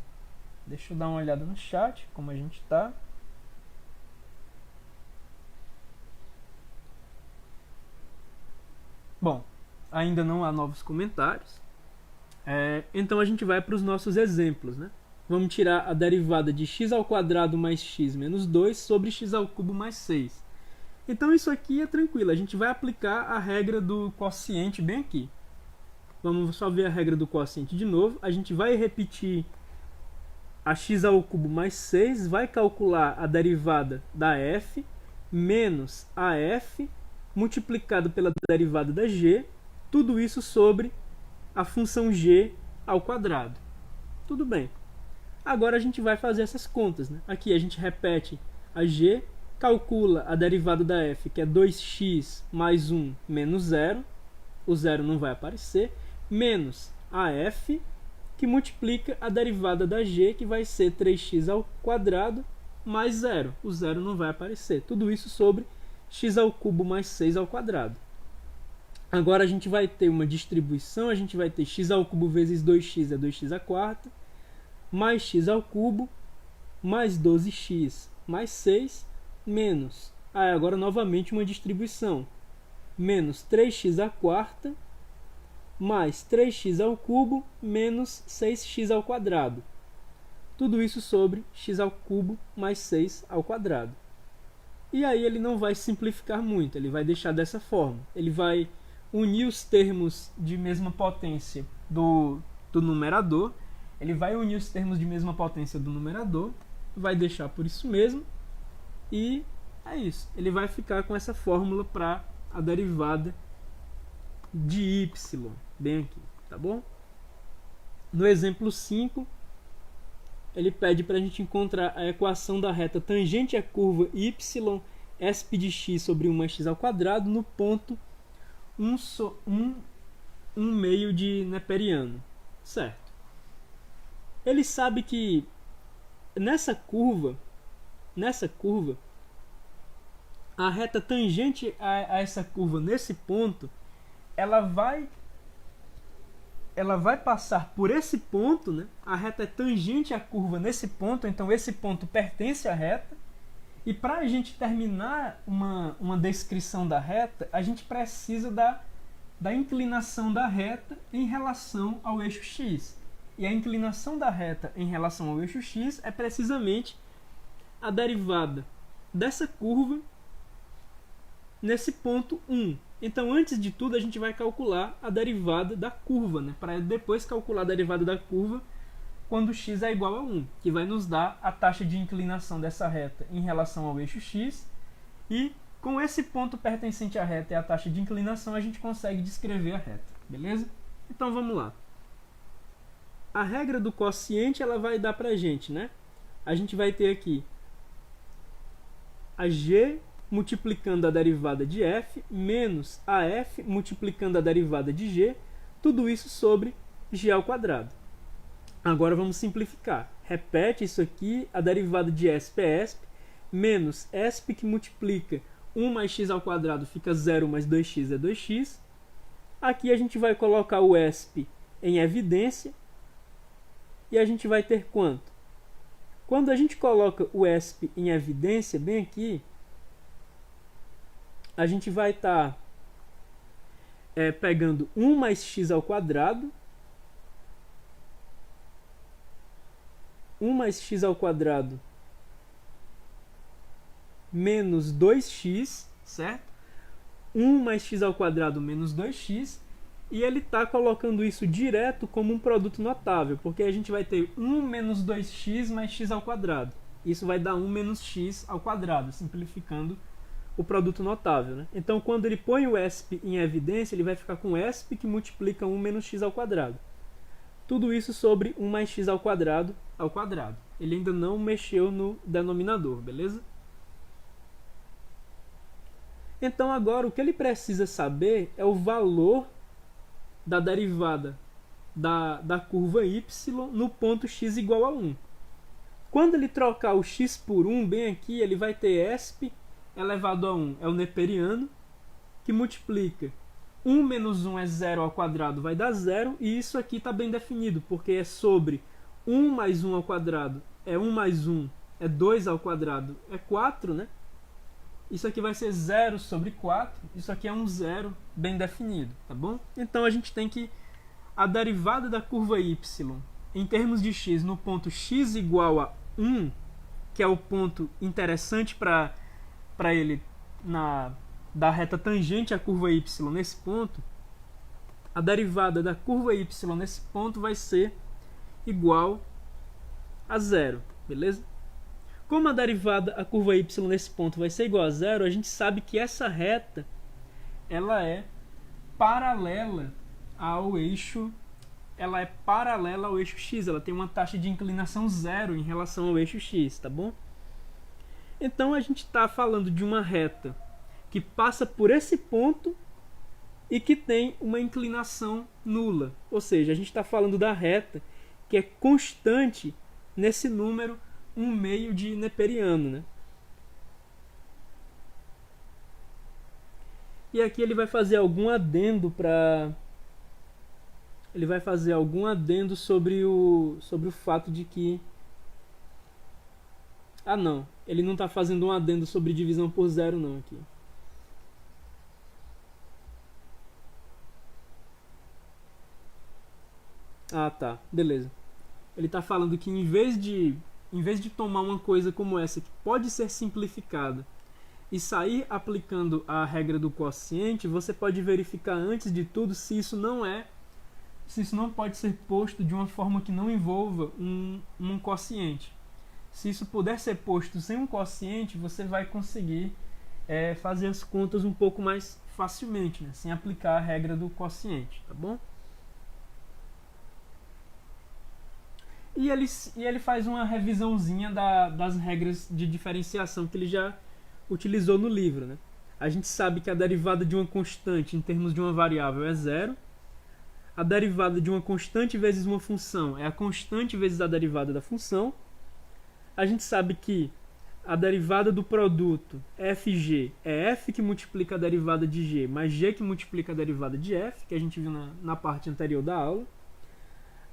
Deixa eu dar uma olhada no chat, como a gente está. Bom, ainda não há novos comentários. Então a gente vai para os nossos exemplos, né? Vamos tirar a derivada de x ao quadrado mais x menos 2 sobre x ao cubo mais 6. Então isso aqui é tranquilo, a gente vai aplicar a regra do quociente bem aqui. Vamos só ver a regra do quociente de novo. A gente vai repetir a x ao cubo mais 6, vai calcular a derivada da f menos a f multiplicado pela derivada da g, tudo isso sobre a função g ao quadrado. Tudo bem. Agora a gente vai fazer essas contas, né? Aqui a gente repete a g, calcula a derivada da f, que é 2x mais 1 menos 0, o 0 não vai aparecer, menos a f, que multiplica a derivada da g, que vai ser 3x ao quadrado mais 0. O 0 não vai aparecer. Tudo isso sobre x ao cubo mais 6 ao quadrado. Agora a gente vai ter uma distribuição, a gente vai ter x ao cubo vezes 2x é 2x à quarta, mais x ao cubo, mais 12x mais 6, menos, agora novamente uma distribuição, menos 3x à quarta, mais 3x ao cubo, menos 6x ao quadrado. Tudo isso sobre x ao cubo mais 6 ao quadrado. E aí ele não vai simplificar muito, ele vai deixar dessa forma. Ele vai unir os termos de mesma potência do numerador, ele vai unir os termos de mesma potência do numerador, vai deixar por isso mesmo, e é isso. Ele vai ficar com essa fórmula para a derivada de y, bem aqui, tá bom? No exemplo 5, ele pede para a gente encontrar a equação da reta tangente à curva y, esp de x sobre 1 mais x ao quadrado, no ponto 1 meio de neperiano, certo? Ele sabe que nessa curva, a reta tangente a essa curva nesse ponto, ela vai passar por esse ponto, né? A reta é tangente à curva nesse ponto, então esse ponto pertence à reta. E para a gente terminar uma descrição da reta, a gente precisa da inclinação da reta em relação ao eixo x. E a inclinação da reta em relação ao eixo x é precisamente a derivada dessa curva nesse ponto 1. Então, antes de tudo, a gente vai calcular a derivada da curva, né? Para depois calcular a derivada da curva quando x é igual a 1, que vai nos dar a taxa de inclinação dessa reta em relação ao eixo x, e com esse ponto pertencente à reta e a taxa de inclinação, a gente consegue descrever a reta, beleza? Então vamos lá. A regra do quociente, ela vai dar pra gente, né? A gente vai ter aqui a g multiplicando a derivada de f, menos a f multiplicando a derivada de g, tudo isso sobre g ao quadrado. Agora vamos simplificar. Repete isso aqui, a derivada de esp é esp, menos esp que multiplica 1 mais x ao quadrado fica 0 mais 2x é 2x. Aqui a gente vai colocar o esp em evidência, e a gente vai ter quanto? Quando a gente coloca o esp em evidência, bem aqui, a gente vai estar pegando 1 mais x ao quadrado, 1 mais x ao quadrado menos 2x, certo? 1 mais x ao quadrado menos 2x, e ele está colocando isso direto como um produto notável, porque a gente vai ter 1 menos 2x mais x ao quadrado. Isso vai dar 1 menos x ao quadrado, simplificando o produto notável, né? Então, quando ele põe o esp em evidência, ele vai ficar com esp que multiplica 1 menos x ao quadrado. Tudo isso sobre 1 mais x ao quadrado. Ele ainda não mexeu no denominador, beleza? Então, agora, o que ele precisa saber é o valor da derivada da curva y no ponto x igual a 1. Quando ele trocar o x por 1, bem aqui, ele vai ter esp elevado a 1, é o neperiano, que multiplica 1 menos 1 é 0 ao quadrado, vai dar 0, e isso aqui está bem definido, porque é sobre 1 mais 1 ao quadrado, é 1 mais 1, é 2 ao quadrado, é 4, né? Isso aqui vai ser 0 sobre 4, isso aqui é um 0 bem definido, tá bom? Então a gente tem que a derivada da curva y em termos de x no ponto x igual a 1, que é o ponto interessante para ele da reta tangente à curva y nesse ponto, a derivada da curva y nesse ponto vai ser igual a 0, beleza? Como a derivada, a curva y nesse ponto vai ser igual a 0, a gente sabe que essa reta ela é paralela ao eixo x, ela tem uma taxa de inclinação 0 em relação ao eixo x, tá bom? Então a gente está falando de uma reta que passa por esse ponto e que tem uma inclinação nula, ou seja, a gente está falando da reta que é constante nesse número 1/2 de neperiano, né? E aqui ele vai fazer algum adendo sobre o fato de que não, ele não está fazendo um adendo sobre divisão por zero não aqui. Tá, beleza. Ele está falando que em vez de tomar uma coisa como essa, que pode ser simplificada, e sair aplicando a regra do quociente, você pode verificar antes de tudo se isso não pode ser posto de uma forma que não envolva um quociente. Se isso puder ser posto sem um quociente, você vai conseguir fazer as contas um pouco mais facilmente, né? Sem aplicar a regra do quociente, tá bom? E ele faz uma revisãozinha das regras de diferenciação que ele já utilizou no livro, né? A gente sabe que a derivada de uma constante em termos de uma variável é 0. A derivada de uma constante vezes uma função é a constante vezes a derivada da função. A gente sabe que a derivada do produto fg é f que multiplica a derivada de g mais g que multiplica a derivada de f, que a gente viu na parte anterior da aula.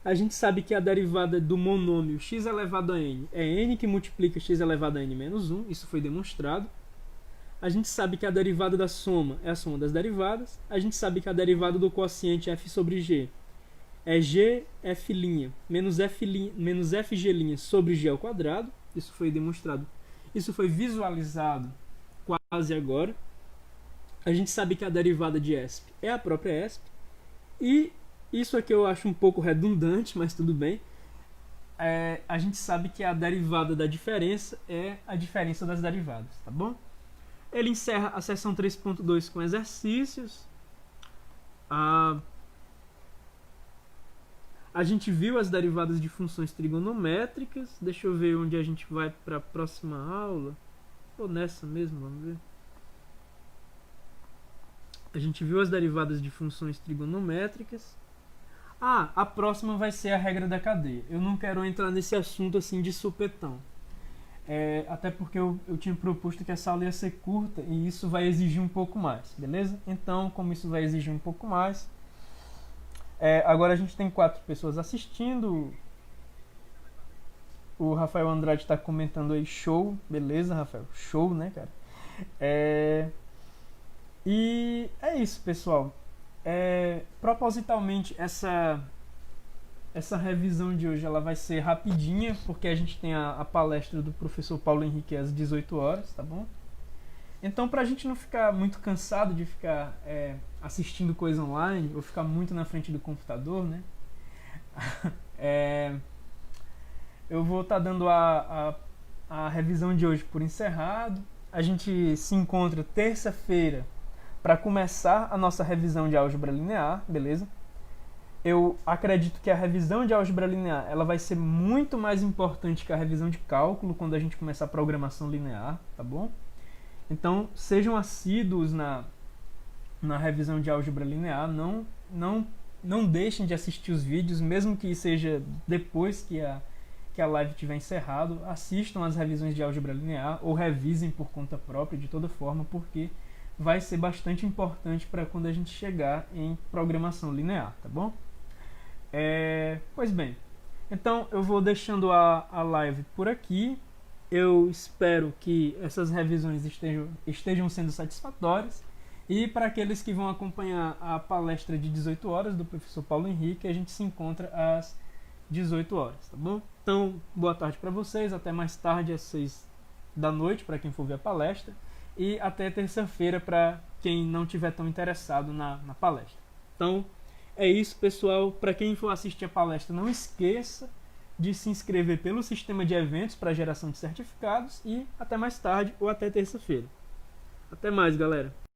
A gente sabe que a derivada do monômio x elevado a n é n que multiplica x elevado a n menos 1, isso foi demonstrado. A gente sabe que a derivada da soma é a soma das derivadas. A gente sabe que a derivada do quociente f sobre g é g f' menos fg' sobre g ao quadrado. Isso foi demonstrado. Isso foi visualizado quase agora. A gente sabe que a derivada de esp é a própria esp. E isso aqui eu acho um pouco redundante, mas tudo bem. a gente sabe que a derivada da diferença é a diferença das derivadas, tá bom? Ele encerra a seção 3.2 com exercícios. A gente viu as derivadas de funções trigonométricas. Deixa eu ver onde a gente vai para a próxima aula. Ou nessa mesmo, vamos ver. A gente viu as derivadas de funções trigonométricas. A próxima vai ser a regra da cadeia. Eu não quero entrar nesse assunto assim de supetão. Até porque eu tinha proposto que essa aula ia ser curta e isso vai exigir um pouco mais, beleza? Então, como isso vai exigir um pouco mais, agora a gente tem 4 pessoas assistindo. O Rafael Andrade está comentando aí, show, beleza, Rafael? Show, né, cara? E é isso, pessoal. Propositalmente, essa revisão de hoje ela vai ser rapidinha, porque a gente tem a palestra do professor Paulo Henrique às 18 horas, tá bom? Então, pra gente não ficar muito cansado de ficar assistindo coisa online, ou ficar muito na frente do computador, né? Eu vou estar dando a revisão de hoje por encerrado. A gente se encontra terça-feira para começar a nossa revisão de álgebra linear, beleza? Eu acredito que a revisão de álgebra linear ela vai ser muito mais importante que a revisão de cálculo quando a gente começar a programação linear, tá bom? Então, sejam assíduos na revisão de álgebra linear, não deixem de assistir os vídeos, mesmo que seja depois que a live tiver encerrado. Assistam as revisões de álgebra linear ou revisem por conta própria, de toda forma, porque vai ser bastante importante para quando a gente chegar em programação linear, tá bom? Pois bem, então eu vou deixando a live por aqui. Eu espero que essas revisões estejam sendo satisfatórias. E para aqueles que vão acompanhar a palestra de 18 horas do professor Paulo Henrique, a gente se encontra às 18 horas, tá bom? Então, boa tarde para vocês, até mais tarde às 6 da noite para quem for ver a palestra. E até terça-feira para quem não estiver tão interessado na palestra. Então, é isso, pessoal. Para quem for assistir a palestra, não esqueça de se inscrever pelo sistema de eventos para geração de certificados. E até mais tarde ou até terça-feira. Até mais, galera.